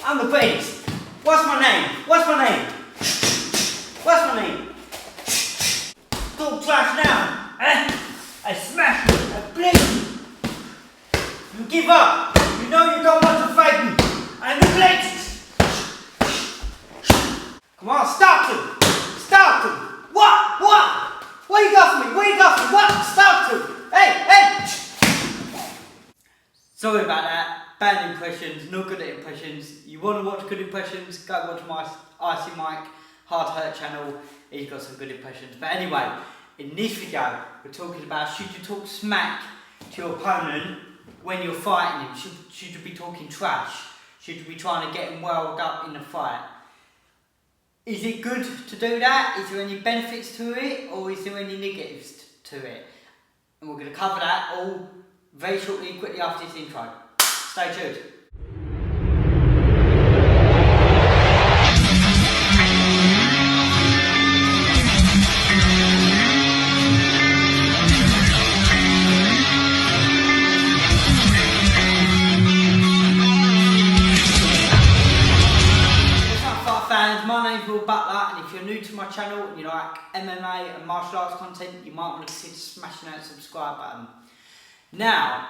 I'm the beast. What's my name? What's my name? What's my name? Talk trash now. I smash you. I blame you. You give up. You know you don't want to fight me. I'm the greatest. Come on, stop them. Stop them. What? What you got for me? What you got for me? What? Stop them. Hey. Sorry about that. Bad impressions, not good at impressions. You want to watch good impressions? Go watch my Icy Mike Hard Hurt channel. He's got some good impressions. But anyway, in this video, we're talking about should you talk smack to your opponent when you're fighting him? Should you be talking trash? Should you be trying to get him riled up in the fight? Is it good to do that? Is there any benefits to it, or is there any negatives to it? And we're going to cover that all very shortly, quickly after this intro. Stay tuned. Fans, my name's Will Butler, and if you're new to my channel and you like MMA and martial arts content, you might want to consider smashing that subscribe button. Now,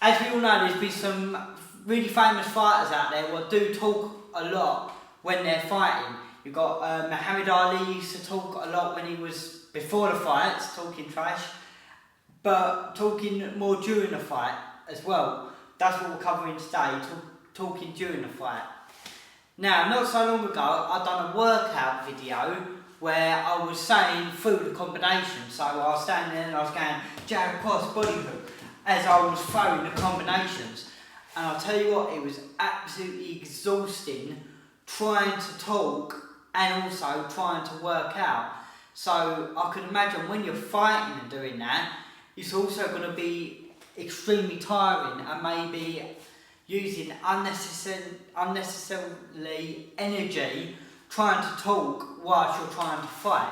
as we all know, there's been some really famous fighters out there who do talk a lot when they're fighting. You've got Muhammad Ali used to talk a lot when he was before the fights, talking trash, but talking more during the fight as well. That's what we're covering today, talking during the fight. Now, not so long ago, I done a workout video where I was saying through the combination. So I was standing there and I was going jab, cross, body hook as I was throwing the combinations. And I'll tell you what, it was absolutely exhausting trying to talk and also trying to work out. So I can imagine when you're fighting and doing that, it's also going to be extremely tiring and maybe using unnecessarily energy trying to talk whilst you're trying to fight.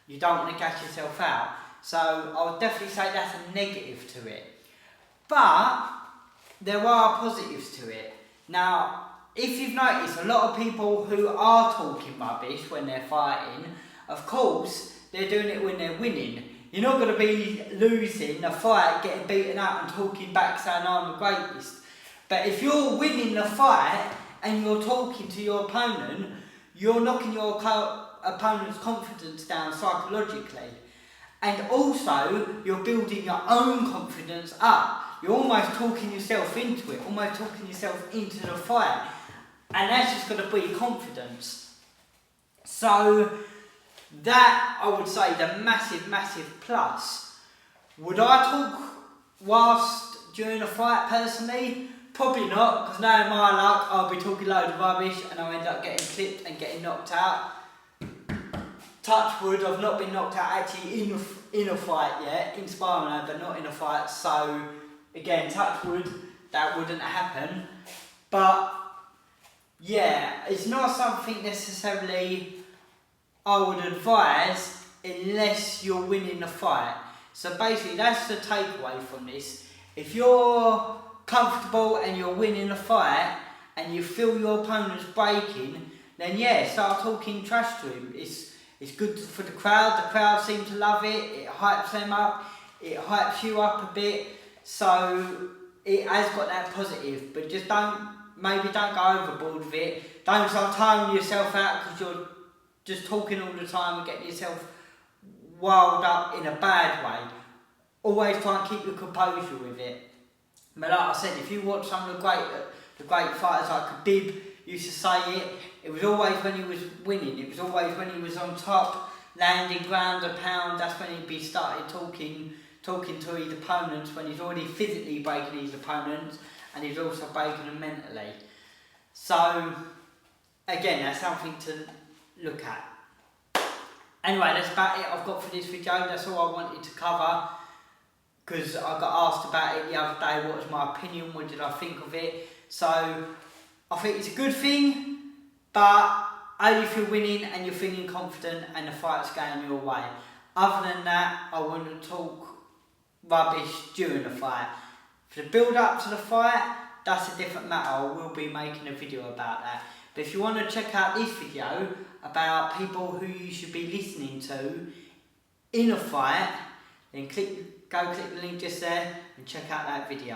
You don't want to gas yourself out. So I would definitely say that's a negative to it. But there are positives to it. Now, if you've noticed, a lot of people who are talking rubbish when they're fighting, of course, they're doing it when they're winning. You're not going to be losing a fight, getting beaten up and talking back saying I'm the greatest. But if you're winning the fight and you're talking to your opponent, you're knocking your opponent's confidence down psychologically. And also, you're building your own confidence up. You're almost talking yourself into it, almost talking yourself into the fight. And that's just going to be confidence. So, that, I would say, the massive plus. Would I talk whilst during a fight personally? Probably not, because knowing my luck, I'll be talking loads of rubbish and I'll end up getting clipped and getting knocked out. Touch wood, I've not been knocked out actually in a fight yet, in sparring but not in a fight, so again, touch wood, that wouldn't happen. But yeah, it's not something necessarily I would advise unless you're winning the fight. So basically that's the takeaway from this. If you're comfortable and you're winning a fight and you feel your opponent's breaking, then yeah, start talking trash to him. It's good for the crowd seem to love it, it hypes them up, it hypes you up a bit, so it has got that positive, but just don't go overboard with it. Don't start tiring yourself out because you're just talking all the time and getting yourself wild up in a bad way. Always try and keep your composure with it. But like I said, if you watch some of the great fighters like Khabib used to say it was always when he was winning, it was always when he was on top, landing ground and pound, that's when he'd be started talking to his opponents, when he's already physically breaking his opponents and he's also breaking them mentally. So, again, that's something to look at. Anyway, that's about it I've got for this video, that's all I wanted to cover. Because I got asked about it the other day, what was my opinion, what did I think of it. So, I think it's a good thing, but only if you're winning and you're feeling confident and the fight's going your way. Other than that, I wouldn't talk rubbish during the fight. For the build up to the fight, that's a different matter. I will be making a video about that. But if you want to check out this video about people who you should be listening to in a fight, then go click the link just there and check out that video.